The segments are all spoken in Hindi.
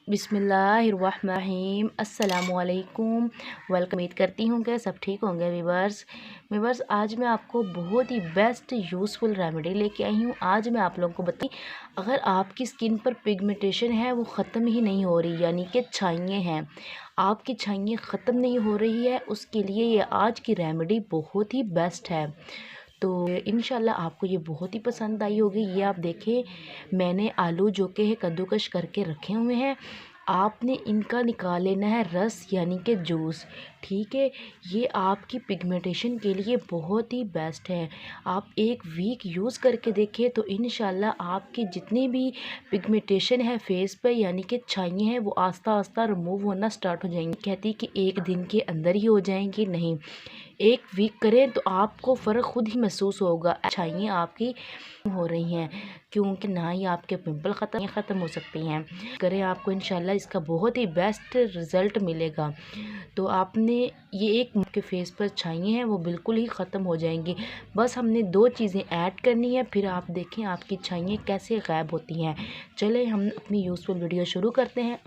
बिस्मिल्लाहिर्रहमानिर्रहीम अस्सलामुअलैकुम। वेलकम। उम्मीद करती हूँ कि सब ठीक होंगे। वीवर्स आज मैं आपको बहुत ही बेस्ट यूज़फुल रेमेडी लेके आई हूँ। आज मैं आप लोगों को बताई, अगर आपकी स्किन पर पिगमेंटेशन है वो ख़त्म ही नहीं हो रही, यानी कि छाइयाँ हैं, आपकी छाइयाँ ख़त्म नहीं हो रही है, उसके लिए ये आज की रेमेडी बहुत ही बेस्ट है। तो इंशाल्लाह आपको ये बहुत ही पसंद आई होगी। ये आप देखें, मैंने आलू जो कि है कद्दूकश करके रखे हुए हैं, आपने इनका निकाल लेना है रस, यानी कि जूस। ठीक है, ये आपकी पिगमेंटेशन के लिए बहुत ही बेस्ट है। आप एक वीक यूज़ करके देखें तो इंशाल्लाह आपकी जितनी भी पिगमेंटेशन है फेस पे, यानी कि छाइयाँ हैं, वो आस्ता आस्ता रिमूव होना स्टार्ट हो जाएंगी। कहती कि एक दिन के अंदर ही हो जाएंगी, नहीं, एक वीक करें तो आपको फ़र्क खुद ही महसूस होगा। छाइयाँ आपकी हो रही हैं, क्योंकि ना ही आपके पिंपल ख़त्म हो सकती हैं। करें, आपको इंशाल्लाह इसका बहुत ही बेस्ट रिज़ल्ट मिलेगा। तो आपने ये एक के फेस पर छाइयाँ हैं वो बिल्कुल ही ख़त्म हो जाएंगी। बस हमने दो चीज़ें ऐड करनी है, फिर आप देखें आपकी छाइयाँ कैसे गायब होती हैं। चलें हम अपनी यूज़फुल वीडियो शुरू करते हैं।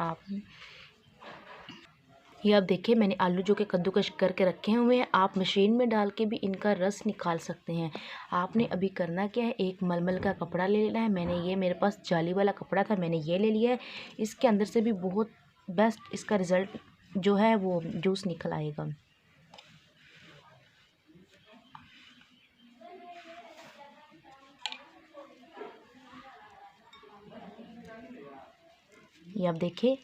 ये आप देखिए, मैंने आलू जो कि कद्दूकश करके रखे हुए हैं, आप मशीन में डाल के भी इनका रस निकाल सकते हैं। आपने अभी करना क्या है, एक मलमल का कपड़ा ले लेना है। मैंने ये, मेरे पास जाली वाला कपड़ा था, मैंने ये ले लिया है। इसके अंदर से भी बहुत बेस्ट इसका रिज़ल्ट जो है वो जूस निकल आएगा। ये आप देखिए,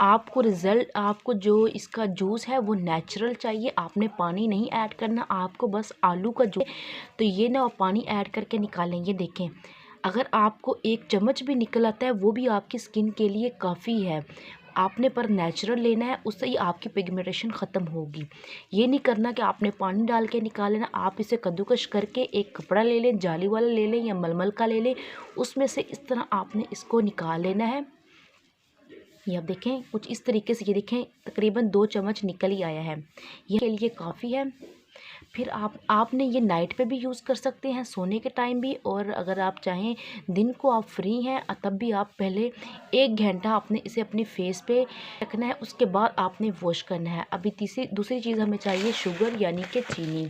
आपको रिज़ल्ट, आपको जो इसका जूस है वो नेचुरल चाहिए। आपने पानी नहीं ऐड करना, आपको बस आलू का जूस। तो ये ना पानी ऐड करके निकालेंगे। देखें, अगर आपको एक चम्मच भी निकल आता है वो भी आपकी स्किन के लिए काफ़ी है। आपने पर नेचुरल लेना है, उससे ही आपकी पिगमेंटेशन ख़त्म होगी। ये नहीं करना कि आपने पानी डाल के निकाल लेना। आप इसे कद्दूकश करके एक कपड़ा ले लें, जाली वाला ले लें या मलमल का ले लें, उसमें से इस तरह आपने इसको निकाल लेना है। ये आप देखें कुछ इस तरीके से, ये देखें तकरीबन 2 चम्मच निकल ही आया है। ये के लिए काफ़ी है। फिर आपने ये नाइट पे भी यूज़ कर सकते हैं, सोने के टाइम भी, और अगर आप चाहें दिन को आप फ्री हैं तब भी आप पहले 1 घंटा आपने इसे अपने फेस पे रखना है, उसके बाद आपने वॉश करना है। अभी दूसरी चीज़ हमें चाहिए शुगर, यानी कि चीनी,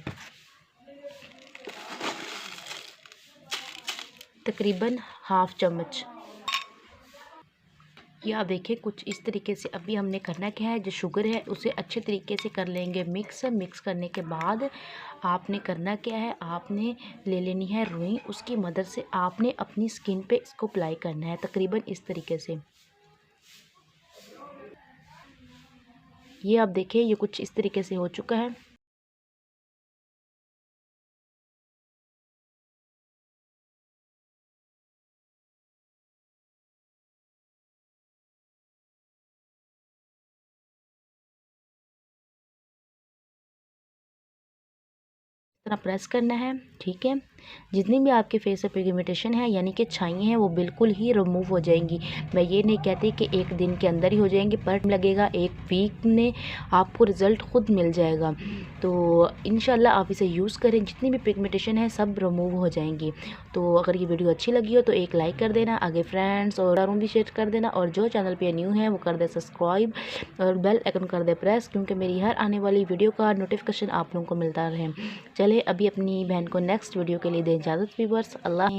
तकरीबन हाफ़ चम्मच। ये आप देखिए कुछ इस तरीके से। अभी हमने करना क्या है, जो शुगर है उसे अच्छे तरीके से कर लेंगे मिक्स करने के बाद आपने करना क्या है, आपने ले लेनी है रुई। उसकी मदद से आपने अपनी स्किन पे इसको अप्लाई करना है, तकरीबन इस तरीके से। ये आप देखिए, ये कुछ इस तरीके से हो चुका है। तरह प्रेस करना है। ठीक है, जितनी भी आपके फेस पे पिगमेंटेशन है, यानी कि छाइयाँ हैं, वो बिल्कुल ही रिमूव हो जाएंगी। मैं ये नहीं कहती कि एक दिन के अंदर ही हो जाएंगी, पर लगेगा, एक वीक में आपको रिज़ल्ट खुद मिल जाएगा। तो इंशाल्लाह आप इसे यूज़ करें, जितनी भी पिगमेंटेशन है सब रिमूव हो जाएंगी। तो अगर ये वीडियो अच्छी लगी हो तो एक लाइक कर देना, आगे फ्रेंड्स और भी शेयर कर देना, और जो चैनल पर न्यू है वो कर दे सब्सक्राइब और बेल आइकन कर दे प्रेस, क्योंकि मेरी हर आने वाली वीडियो का नोटिफिकेशन आप लोगों को मिलता रहे। चले अभी अपनी बहन को नेक्स्ट वीडियो के लिए दें इजाज़त। वीवर्स, अल्लाह।